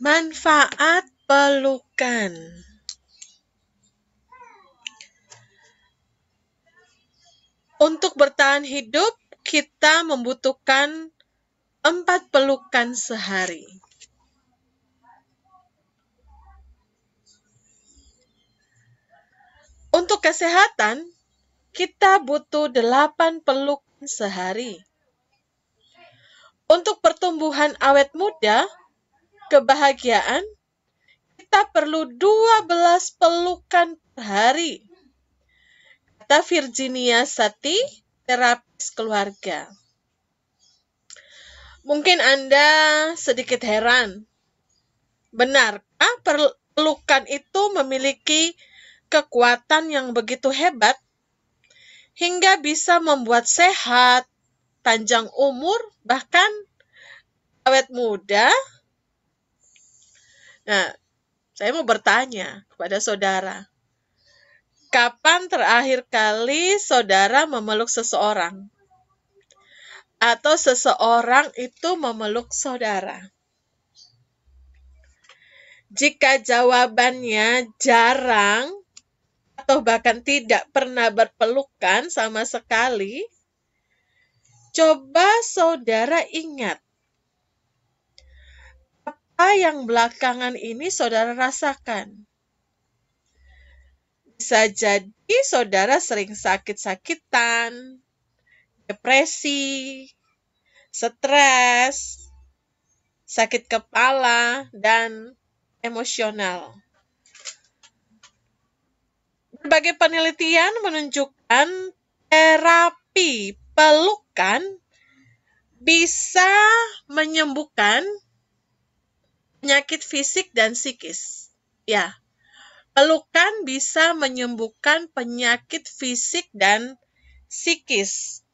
Manfaat pelukan. Untuk bertahan hidup, kita membutuhkan 4 pelukan sehari. Untuk kesehatan, kita butuh 8 pelukan sehari. Untuk pertumbuhan awet muda, kebahagiaan, kita perlu 12 pelukan per hari. Kata Virginia Satir, terapis keluarga. Mungkin Anda sedikit heran. Benarkah pelukan itu memiliki kekuatan yang begitu hebat hingga bisa membuat sehat, panjang umur, bahkan awet muda? Nah, saya mau bertanya kepada saudara. Kapan terakhir kali saudara memeluk seseorang? Atau seseorang itu memeluk saudara? Jika jawabannya jarang atau bahkan tidak pernah berpelukan sama sekali, coba saudara ingat apa yang belakangan ini saudara rasakan. Bisa jadi saudara sering sakit-sakitan, depresi, stres, sakit kepala, dan emosional. Berbagai penelitian menunjukkan terapi pelukan bisa menyembuhkan penyakit fisik dan psikis. Ya, pelukan bisa menyembuhkan penyakit fisik dan psikis.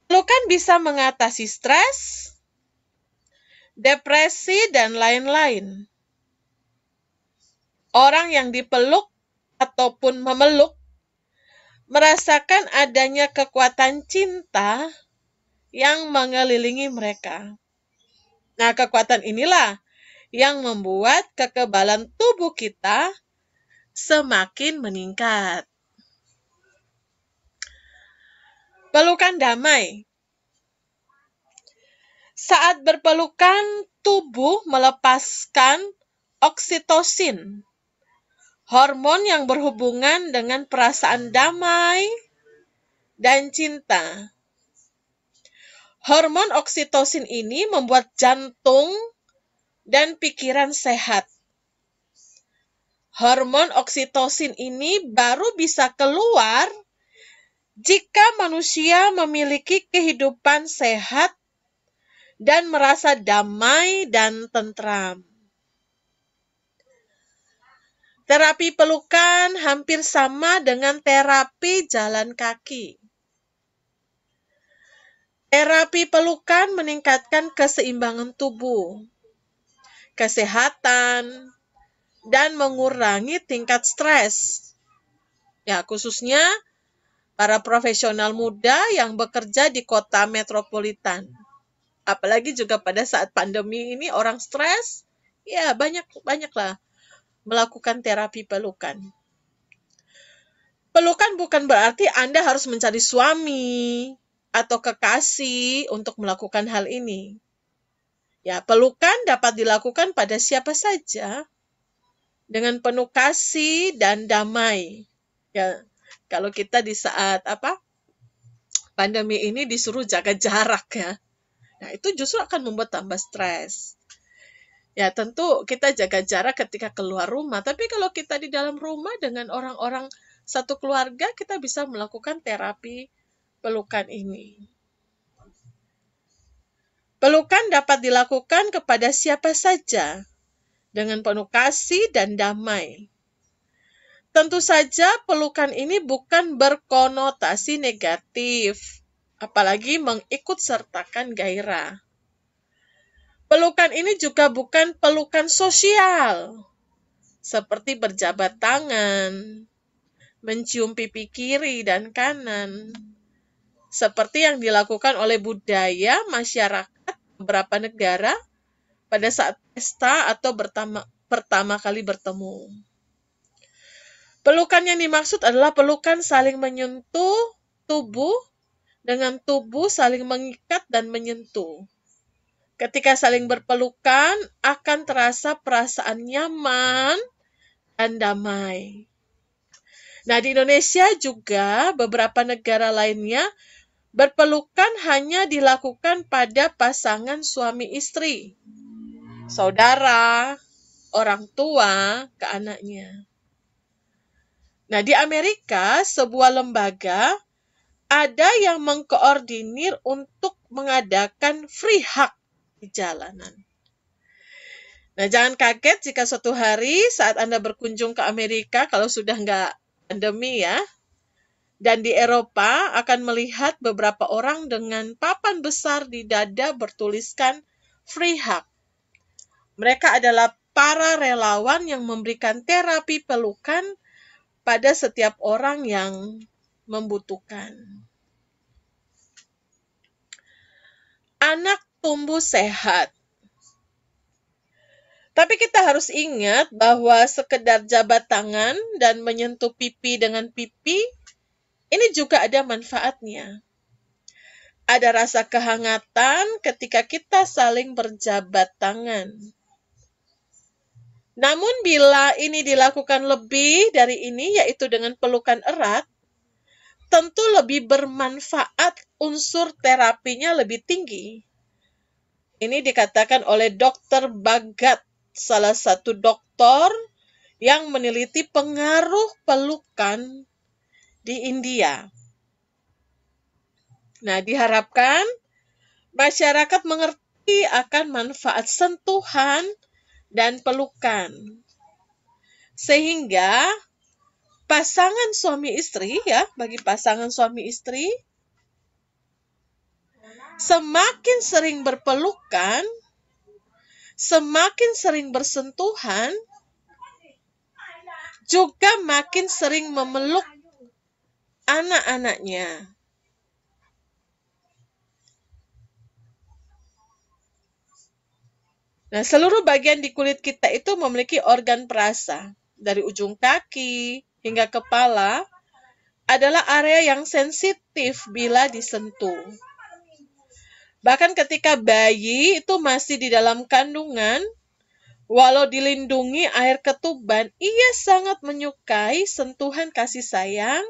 Pelukan bisa mengatasi stres, depresi, dan lain-lain. Orang yang dipeluk ataupun memeluk merasakan adanya kekuatan cinta yang mengelilingi mereka. Nah, kekuatan inilah yang membuat kekebalan tubuh kita semakin meningkat. Pelukan damai. Saat berpelukan, tubuh melepaskan oksitosin, hormon yang berhubungan dengan perasaan damai dan cinta. Hormon oksitosin ini membuat jantung dan pikiran sehat. Hormon oksitosin ini baru bisa keluar jika manusia memiliki kehidupan sehat dan merasa damai dan tentram. Terapi pelukan hampir sama dengan terapi jalan kaki. Terapi pelukan meningkatkan keseimbangan tubuh, kesehatan, dan mengurangi tingkat stres. Ya, khususnya para profesional muda yang bekerja di kota metropolitan. Apalagi juga pada saat pandemi ini orang stres, ya banyaklah melakukan terapi pelukan. Pelukan bukan berarti Anda harus mencari suami atau kekasih untuk melakukan hal ini. Ya, pelukan dapat dilakukan pada siapa saja dengan penuh kasih dan damai. Ya, kalau kita di saat pandemi ini disuruh jaga jarak ya. Nah, itu justru akan membuat tambah stres. Ya, tentu kita jaga jarak ketika keluar rumah, tapi kalau kita di dalam rumah dengan orang-orang satu keluarga, kita bisa melakukan terapi pelukan ini. Pelukan dapat dilakukan kepada siapa saja dengan penuh kasih dan damai. Tentu saja pelukan ini bukan berkonotasi negatif, apalagi mengikutsertakan gairah. Pelukan ini juga bukan pelukan sosial, seperti berjabat tangan, mencium pipi kiri dan kanan, seperti yang dilakukan oleh budaya masyarakat beberapa negara pada saat pesta atau pertama kali bertemu. Pelukan yang dimaksud adalah pelukan saling menyentuh tubuh dengan tubuh saling mengikat dan menyentuh. Ketika saling berpelukan, akan terasa perasaan nyaman dan damai. Nah, di Indonesia juga beberapa negara lainnya berpelukan hanya dilakukan pada pasangan suami istri, saudara, orang tua ke anaknya. Nah, di Amerika, sebuah lembaga ada yang mengkoordinir untuk mengadakan free hug di jalanan. Nah, jangan kaget jika suatu hari saat Anda berkunjung ke Amerika, kalau sudah nggak pandemi ya, dan di Eropa akan melihat beberapa orang dengan papan besar di dada bertuliskan free hug. Mereka adalah para relawan yang memberikan terapi pelukan pada setiap orang yang membutuhkan. Anak tumbuh sehat. Tapi kita harus ingat bahwa sekedar jabat tangan dan menyentuh pipi dengan pipi, ini juga ada manfaatnya. Ada rasa kehangatan ketika kita saling berjabat tangan. Namun bila ini dilakukan lebih dari ini, yaitu dengan pelukan erat, tentu lebih bermanfaat, unsur terapinya lebih tinggi. Ini dikatakan oleh Dr. Bhagat, salah satu dokter yang meneliti pengaruh pelukan di India. Nah, diharapkan masyarakat mengerti akan manfaat sentuhan dan pelukan. Sehingga pasangan suami istri ya, bagi pasangan suami istri, semakin sering berpelukan, semakin sering bersentuhan, juga makin sering memeluk anak-anaknya. Nah, seluruh bagian di kulit kita itu memiliki organ perasa. Dari ujung kaki hingga kepala adalah area yang sensitif bila disentuh. Bahkan ketika bayi itu masih di dalam kandungan, walau dilindungi air ketuban, ia sangat menyukai sentuhan kasih sayang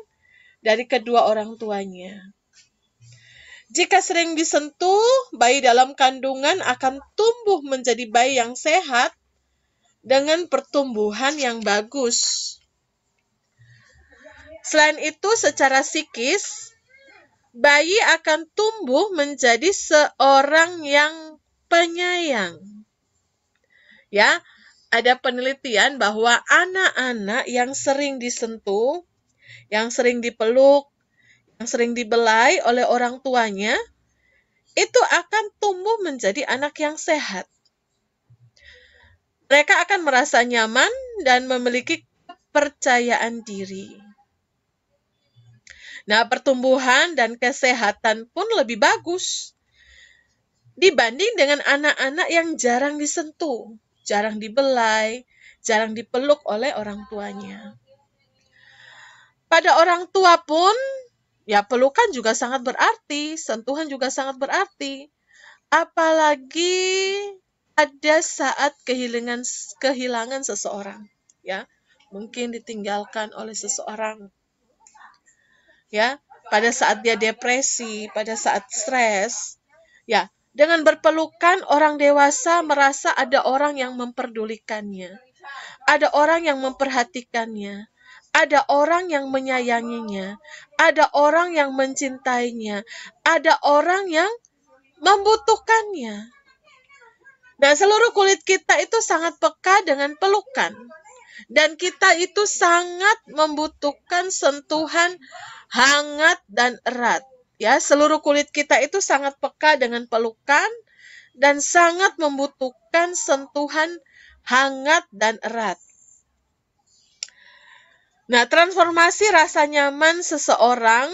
dari kedua orang tuanya. Jika sering disentuh, bayi dalam kandungan akan tumbuh menjadi bayi yang sehat dengan pertumbuhan yang bagus. Selain itu, secara psikis, bayi akan tumbuh menjadi seorang yang penyayang. Ya, ada penelitian bahwa anak-anak yang sering disentuh, yang sering dipeluk, yang sering dibelai oleh orang tuanya, itu akan tumbuh menjadi anak yang sehat. Mereka akan merasa nyaman dan memiliki kepercayaan diri. Nah, pertumbuhan dan kesehatan pun lebih bagus dibanding dengan anak-anak yang jarang disentuh, jarang dibelai, jarang dipeluk oleh orang tuanya. Pada orang tua pun, ya pelukan juga sangat berarti, sentuhan juga sangat berarti. Apalagi ada saat kehilangan seseorang, ya, mungkin ditinggalkan oleh seseorang, ya, pada saat dia depresi, pada saat stres, ya, dengan berpelukan orang dewasa merasa ada orang yang memperdulikannya, ada orang yang memperhatikannya, ada orang yang menyayanginya, ada orang yang mencintainya, ada orang yang membutuhkannya. Dan seluruh kulit kita itu sangat peka dengan pelukan. Dan kita itu sangat membutuhkan sentuhan hangat dan erat. Ya, seluruh kulit kita itu sangat peka dengan pelukan dan sangat membutuhkan sentuhan hangat dan erat. Nah, transformasi rasa nyaman seseorang,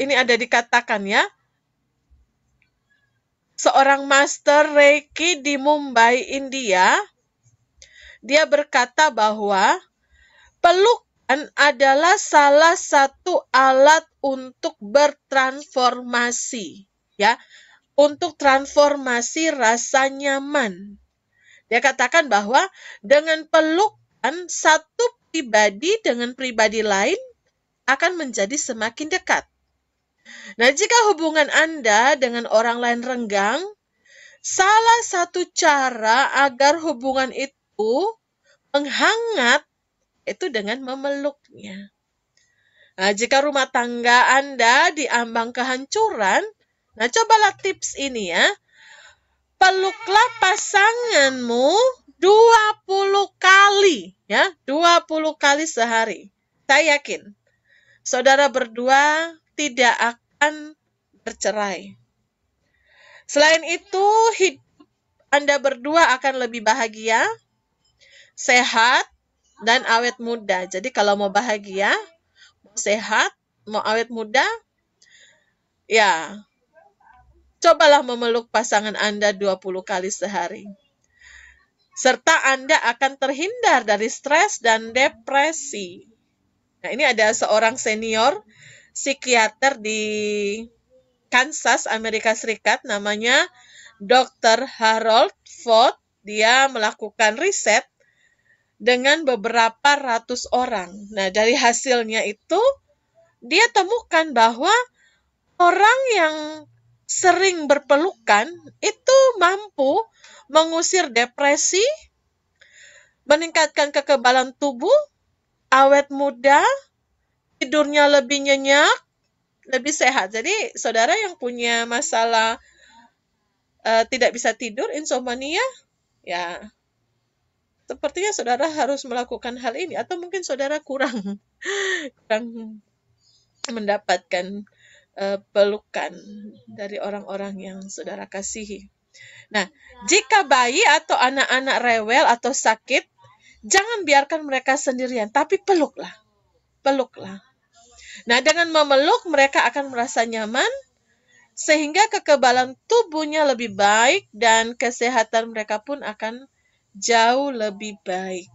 ini ada dikatakan ya, seorang master Reiki di Mumbai, India. Dia berkata bahwa pelukan adalah salah satu alat untuk bertransformasi, ya, untuk transformasi rasa nyaman. Dia katakan bahwa dengan pelukan satu pribadi dengan pribadi lain akan menjadi semakin dekat. Nah, jika hubungan Anda dengan orang lain renggang, salah satu cara agar hubungan itu menghangat itu dengan memeluknya. Nah, jika rumah tangga Anda diambang kehancuran, nah cobalah tips ini ya. Peluklah pasanganmu 20 kali ya, 20 kali sehari. Saya yakin saudara berdua tidak akan bercerai. Selain itu, hidup Anda berdua akan lebih bahagia, sehat, dan awet muda. Jadi kalau mau bahagia, mau sehat, mau awet muda, ya cobalah memeluk pasangan Anda 20 kali sehari. Serta Anda akan terhindar dari stres dan depresi. Nah, ini ada seorang senior psikiater di Kansas, Amerika Serikat, namanya Dr. Harold Ford. Dia melakukan riset dengan beberapa ratus orang. Nah, dari hasilnya itu, dia temukan bahwa orang yang sering berpelukan itu mampu mengusir depresi, meningkatkan kekebalan tubuh, awet muda, tidurnya lebih nyenyak, lebih sehat. Jadi, saudara yang punya masalah tidak bisa tidur, insomnia, ya sepertinya saudara harus melakukan hal ini. Atau mungkin saudara kurang mendapatkan pelukan dari orang-orang yang saudara kasihi. Nah, jika bayi atau anak-anak rewel atau sakit, jangan biarkan mereka sendirian, tapi peluklah. Peluklah. Nah, dengan memeluk, mereka akan merasa nyaman, sehingga kekebalan tubuhnya lebih baik dan kesehatan mereka pun akan jauh lebih baik.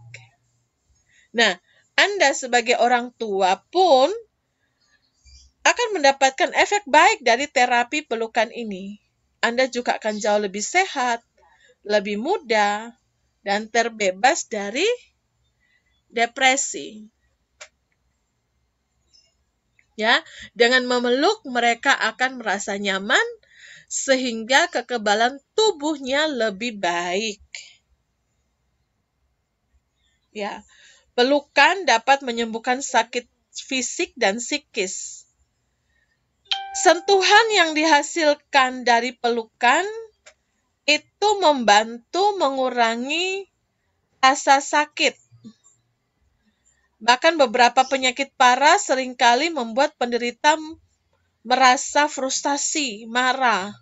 Nah, Anda sebagai orang tua pun akan mendapatkan efek baik dari terapi pelukan ini. Anda juga akan jauh lebih sehat, lebih muda, dan terbebas dari depresi. Ya, dengan memeluk mereka akan merasa nyaman sehingga kekebalan tubuhnya lebih baik. Ya, pelukan dapat menyembuhkan sakit fisik dan psikis. Sentuhan yang dihasilkan dari pelukan itu membantu mengurangi rasa sakit. Bahkan beberapa penyakit parah seringkali membuat penderita merasa frustasi, marah.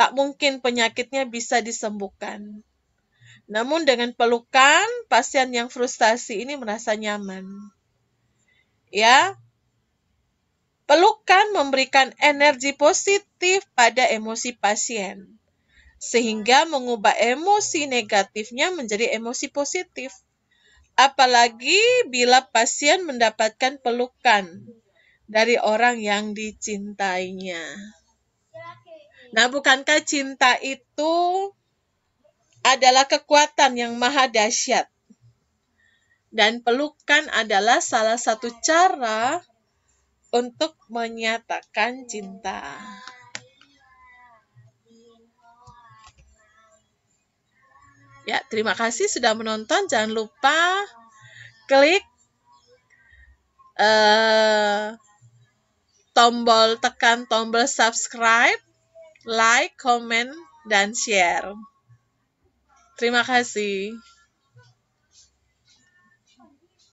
Tak mungkin penyakitnya bisa disembuhkan. Namun dengan pelukan, pasien yang frustasi ini merasa nyaman. Ya, pelukan memberikan energi positif pada emosi pasien, sehingga mengubah emosi negatifnya menjadi emosi positif. Apalagi bila pasien mendapatkan pelukan dari orang yang dicintainya. Nah, bukankah cinta itu adalah kekuatan yang maha dahsyat? Dan pelukan adalah salah satu cara untuk menyatakan cinta. Ya, terima kasih sudah menonton. Jangan lupa klik tekan tombol subscribe, like, comment, dan share. Terima kasih.